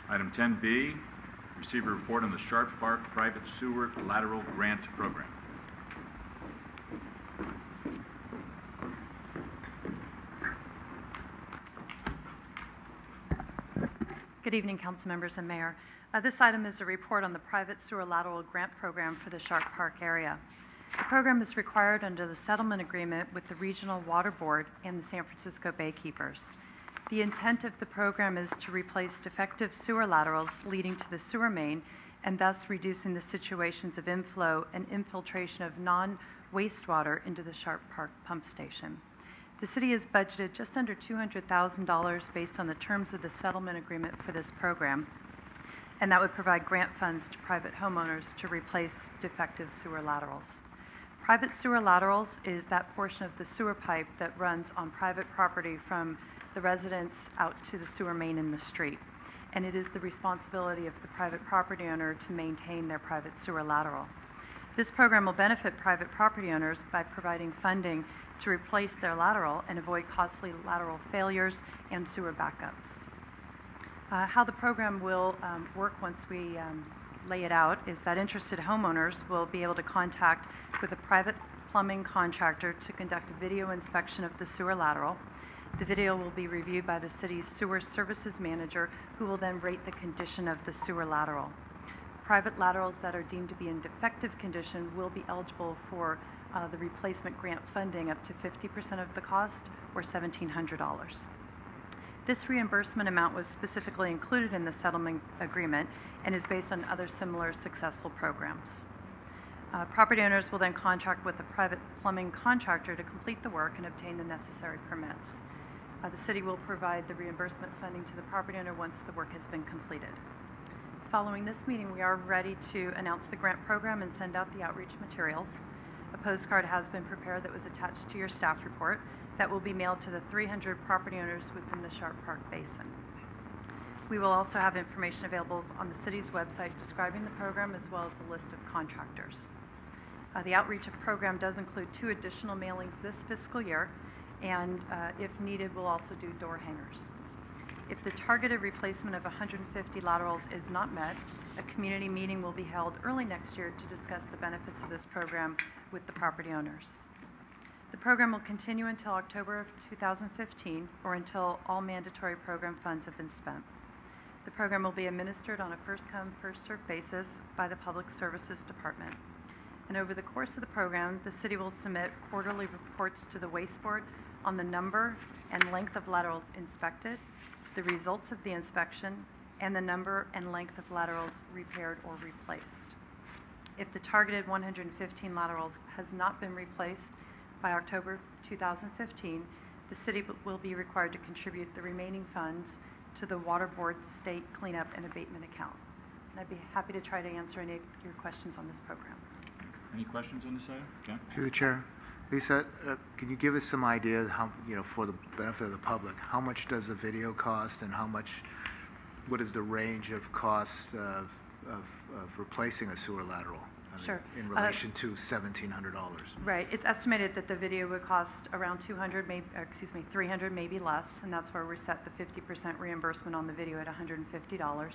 Item 10B, receive a report on the Sharp Park Private Sewer Lateral Grant Program. Good evening, council members and mayor. This item is a report on the private sewer lateral grant program for the Sharp Park area. The program is required under the settlement agreement with the Regional Water Board and the San Francisco Baykeepers. The intent of the program is to replace defective sewer laterals leading to the sewer main and thus reducing the situations of inflow and infiltration of non-wastewater into the Sharp Park pump station. The city has budgeted just under $200,000 based on the terms of the settlement agreement for this program, and that would provide grant funds to private homeowners to replace defective sewer laterals. Private sewer laterals is that portion of the sewer pipe that runs on private property from the residence out to the sewer main in the street. And it is the responsibility of the private property owner to maintain their private sewer lateral. This program will benefit private property owners by providing funding to replace their lateral and avoid costly lateral failures and sewer backups. How the program will work once we lay it out is that interested homeowners will be able to contact with a private plumbing contractor to conduct a video inspection of the sewer lateral. The video will be reviewed by the city's sewer services manager, who will then rate the condition of the sewer lateral. Private laterals that are deemed to be in defective condition will be eligible for the replacement grant funding up to 50% of the cost, or $1,700. This reimbursement amount was specifically included in the settlement agreement and is based on other similar successful programs. Property owners will then contract with a private plumbing contractor to complete the work and obtain the necessary permits. The city will provide the reimbursement funding to the property owner once the work has been completed. Following this meeting, we are ready to announce the grant program and send out the outreach materials. A postcard has been prepared that was attached to your staff report that will be mailed to the 300 property owners within the Sharp Park Basin. We will also have information available on the city's website describing the program as well as a list of contractors. The outreach program does include 2 additional mailings this fiscal year, and if needed, we'll also do door hangers. If the targeted replacement of 150 laterals is not met, a community meeting will be held early next year to discuss the benefits of this program with the property owners. The program will continue until October of 2015, or until all mandatory program funds have been spent. The program will be administered on a first-come, first-served basis by the Public Services Department. And over the course of the program, the city will submit quarterly reports to the Waste Board on the number and length of laterals inspected, the results of the inspection, and the number and length of laterals repaired or replaced. If the targeted 115 laterals has not been replaced by October 2015, the city will be required to contribute the remaining funds to the Water Board's state cleanup and abatement account. And I'd be happy to try to answer any of your questions on this program. Any questions on this item? Okay. Through the chair, Lisa, can you give us some idea how, for the benefit of the public, how much does a video cost, and what is the range of costs of replacing a sewer lateral? Sure. In relation to $1,700. Right. It's estimated that the video would cost around $300, maybe less, and that's where we set the 50% reimbursement on the video at $150.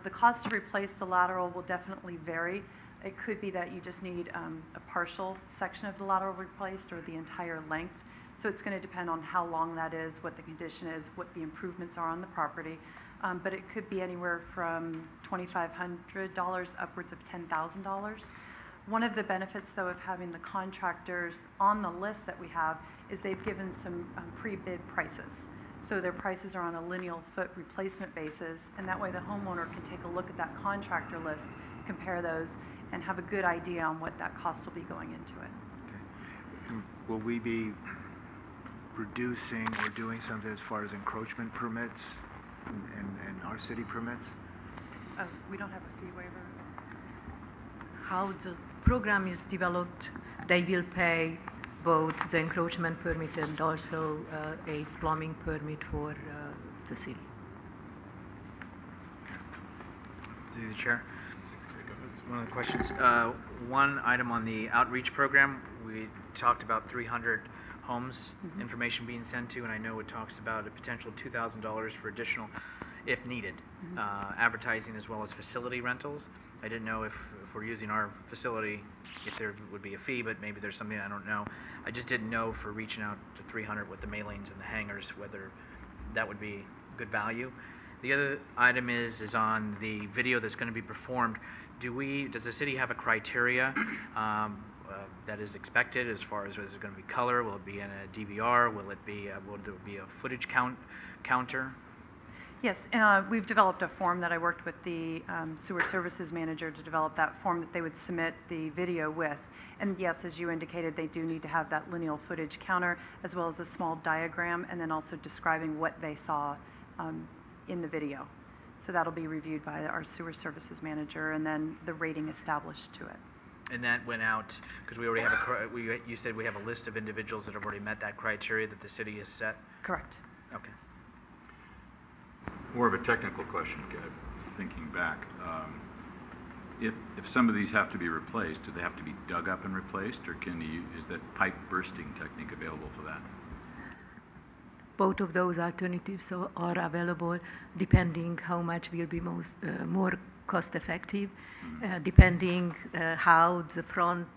The cost to replace the lateral will definitely vary. It could be that you just need a partial section of the lateral replaced or the entire length. So it's going to depend on how long that is, what the condition is, what the improvements are on the property. But it could be anywhere from $2,500 upwards of $10,000. One of the benefits, though, of having the contractors on the list that we have is they've given some pre-bid prices. So their prices are on a lineal foot replacement basis, and that way the homeowner can take a look at that contractor list, compare those, and have a good idea on what that cost will be going into it. Okay. And will we be reducing or doing something as far as encroachment permits and our city permits? We don't have a fee waiver. How the program is developed, they will pay both the encroachment permit and also a plumbing permit for the city. Through the chair. One of the questions. One item on the outreach program, we talked about 300 homes information being sent to, and I know it talks about a potential $2,000 for additional if needed. Advertising as well as facility rentals. I didn't know if we're using our facility, if there would be a fee, but maybe there's something I don't know. I just didn't know for reaching out to 300 with the mailings and the hangers, whether that would be good value. The other item is on the video that's going to be performed. Does the city have a criteria that is expected as far as is it going to be color? Will it be in a DVR? Will there be a footage counter? Yes, we've developed a form that I worked with the sewer services manager to develop that form that they would submit the video with. And yes, as you indicated, they do need to have that lineal footage counter as well as a small diagram and then also describing what they saw in the video. So that'll be reviewed by our sewer services manager and then the rating established to it. And that went out, because we already have you said we have a list of individuals that have already met that criteria that the city has set? Correct. Okay. More of a technical question, thinking back. If some of these have to be replaced, do they have to be dug up and replaced, or is that pipe bursting technique available for that? Both of those alternatives are available depending how much will be more cost effective, depending how the front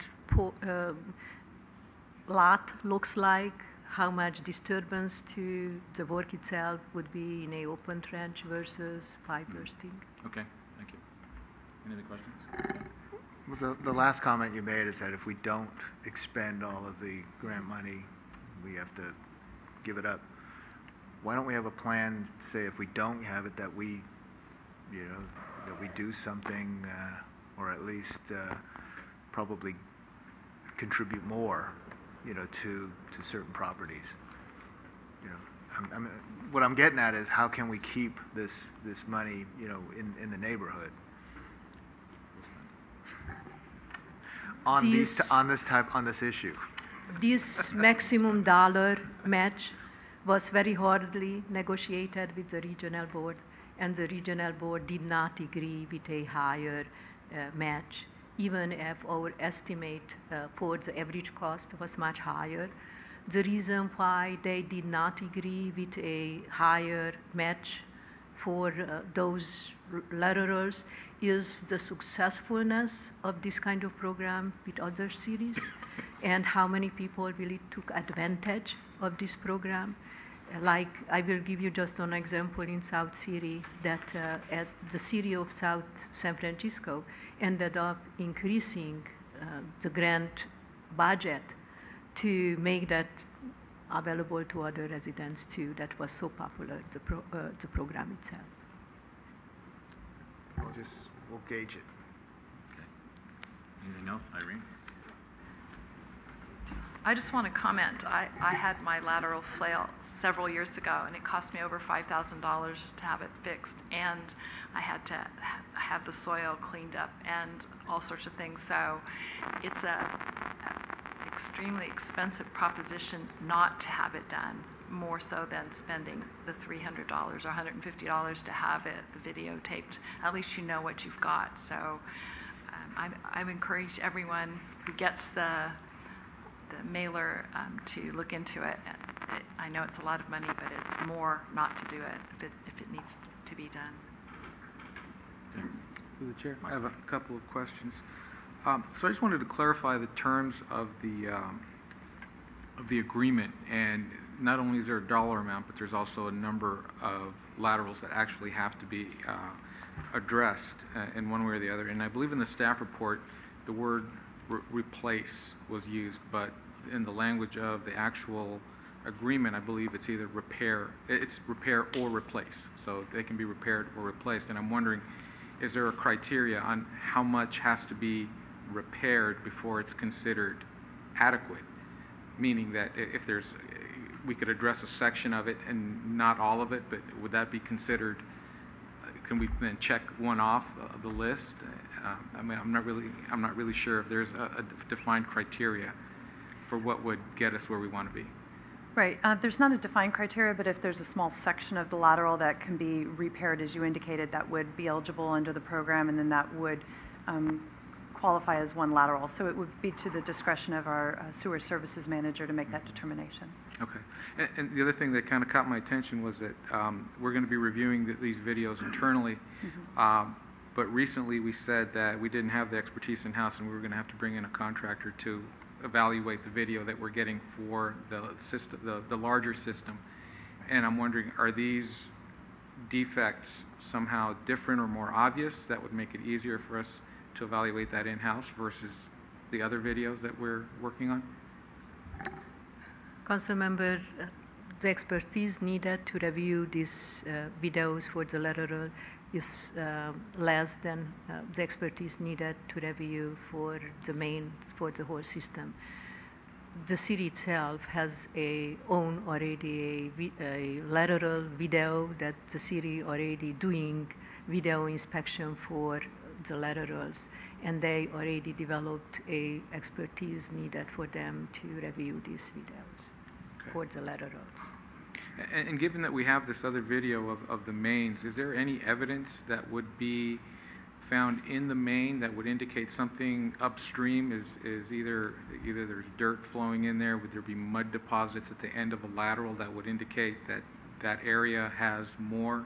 lot looks like, how much disturbance to the work itself would be in a open trench versus pipe bursting. Okay, thank you. Any other questions? Well, the last comment you made is that if we don't expend all of the grant money, we have to give it up. Why don't we have a plan to say if we don't have it that we, that we do something, or at least probably contribute more, to certain properties. What I'm getting at is how can we keep this money, in the neighborhood on this issue. This maximum dollar match was very hardly negotiated with the regional board, and the regional board did not agree with a higher match, even if our estimate for the average cost was much higher. The reason why they did not agree with a higher match for those laterals is the successfulness of this kind of program with other cities and how many people really took advantage of this program. Like, I will give you just one example in South City that at the city of South San Francisco ended up increasing the grant budget to make that available to other residents too. That was so popular, the program itself. We'll gauge it. Okay. Anything else, Irene? I just want to comment. I had my lateral flail several years ago, and it cost me over $5,000 to have it fixed, and I had to have the soil cleaned up and all sorts of things. So it's a extremely expensive proposition not to have it done, more so than spending the $300 or $150 to have it, the videotaped. At least you know what you've got. So I've encouraged everyone who gets the mailer to look into it. I know it's a lot of money, but it's more not to do it if it needs to be done. Okay. Through the chair, I have a couple of questions. So I just wanted to clarify the terms of the agreement, and not only is there a dollar amount, but there's also a number of laterals that actually have to be addressed in one way or the other. And I believe in the staff report, the word replace was used, but in the language of the actual agreement, I believe it's either repair or replace. So they can be repaired or replaced. And I'm wondering, is there a criteria on how much has to be repaired before it's considered adequate? Meaning that if we could address a section of it and not all of it, but would that be considered, can we then check one off of the list? I mean, I'm not really sure if there's a defined criteria for what would get us where we want to be. Right. There's not a defined criteria, but if there's a small section of the lateral that can be repaired, as you indicated, that would be eligible under the program, and then that would qualify as one lateral. So it would be to the discretion of our sewer services manager to make that determination. Okay. And the other thing that kind of caught my attention was that we're going to be reviewing these videos internally. But recently we said that we didn't have the expertise in-house and we were going to have to bring in a contractor to evaluate the video that we're getting for the system, the larger system. And I'm wondering, are these defects somehow different or more obvious that would make it easier for us to evaluate that in-house versus the other videos that we're working on? Council member, the expertise needed to review these videos for the lateral is less than the expertise needed to review for the main, for the whole system. The city itself has already a lateral video that the city already doing video inspection for the laterals, and they already developed a expertise needed for them to review these videos for the laterals. And given that we have this other video of the mains, is there any evidence that would be found in the main that would indicate something upstream is either there's dirt flowing in there, would there be mud deposits at the end of a lateral that would indicate that that area has more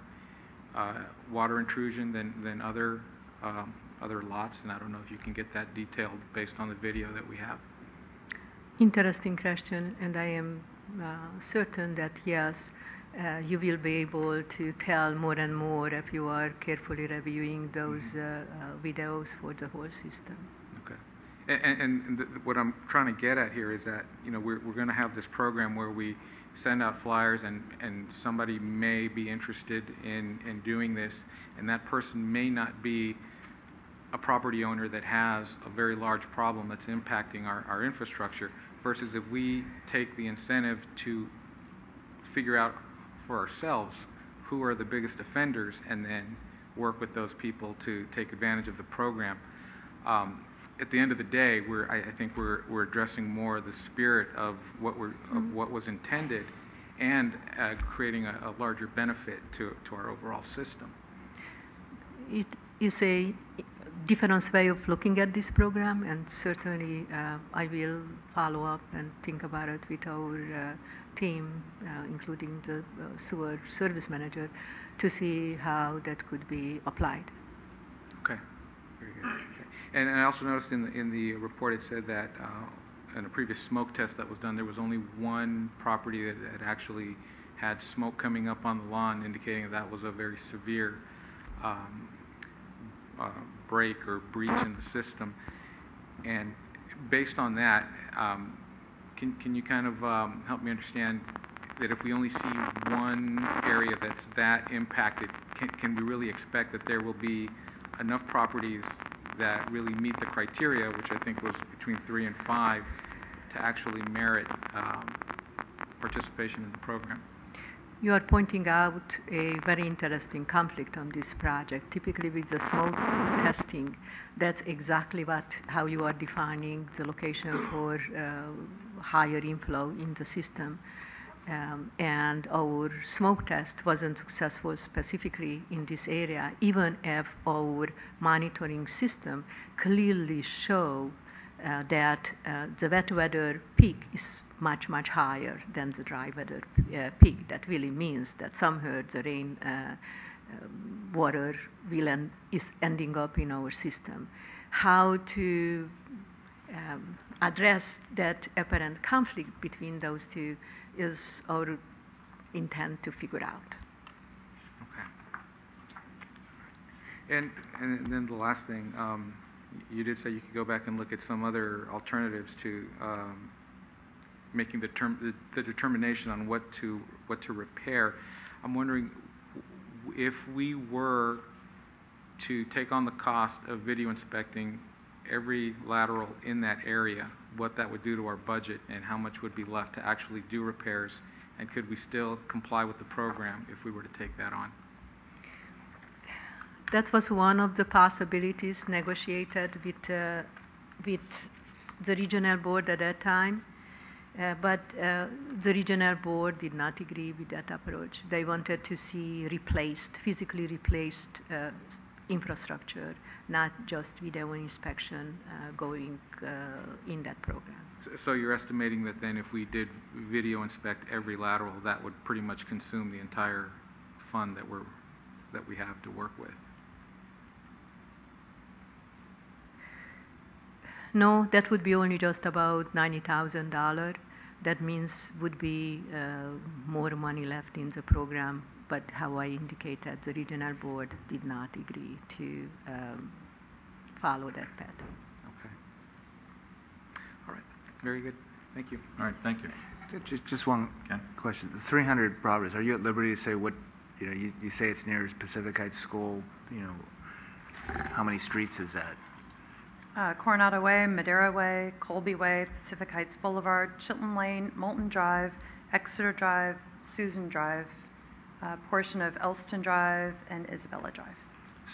water intrusion than other lots? And I don't know if you can get that detailed based on the video that we have. Interesting question, and I am certain that yes, you will be able to tell more and more if you are carefully reviewing those videos for the whole system. Okay. And what I'm trying to get at here is that, you know, we're going to have this program where we send out flyers and somebody may be interested in doing this, and that person may not be a property owner that has a very large problem that's impacting our infrastructure, versus if we take the incentive to figure out for ourselves who are the biggest offenders and then work with those people to take advantage of the program. At the end of the day, I think we're addressing more the spirit of what was intended, and creating a larger benefit to our overall system. It is a different way of looking at this program, and certainly I will follow up and think about it with our team, including the sewer service manager, to see how that could be applied. Okay, very good. Okay. And I also noticed in the report it said that in a previous smoke test that was done, there was only one property that actually had smoke coming up on the lawn, indicating that was a very severe break or breach in the system. And based on that, can you kind of help me understand that if we only see one area that's that impacted, can we really expect that there will be enough properties that really meet the criteria, which I think was between 3 and 5, to actually merit participation in the program? You are pointing out a very interesting conflict on this project. Typically with the smoke testing, that's exactly how you are defining the location for higher inflow in the system. And our smoke test wasn't successful specifically in this area, even if our monitoring system clearly showed that the wet weather peak is much, much higher than the dry weather peak. That really means that somewhere the rain water is ending up in our system. How to address that apparent conflict between those two is our intent to figure out. Okay. And then the last thing, you did say you could go back and look at some other alternatives to making the determination on what to repair. I'm wondering if we were to take on the cost of video inspecting every lateral in that area, what that would do to our budget and how much would be left to actually do repairs, and could we still comply with the program if we were to take that on? That was one of the possibilities negotiated with the regional board at that time. But the regional board did not agree with that approach. They wanted to see physically replaced infrastructure, not just video inspection going in that program. So you're estimating that then if we did video inspect every lateral, that would pretty much consume the entire fund that we have to work with? No, that would be only just about $90,000. That means would be more money left in the program, but how I indicated, the regional board did not agree to follow that path. Okay. All right. Very good. Thank you. All right, thank you. Just one Ken? question. The 300 properties, are you at liberty to say what, you say it's near Pacific Heights School, how many streets is that? Coronado Way, Madera Way, Colby Way, Pacific Heights Boulevard, Chilton Lane, Moulton Drive, Exeter Drive, Susan Drive, a portion of Elston Drive, and Isabella Drive.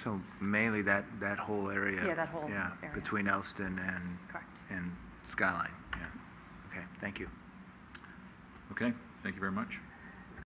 So mainly that whole area? Yeah, that whole area. Between Elston Correct. and Skyline, yeah. Okay, thank you. Okay, thank you very much.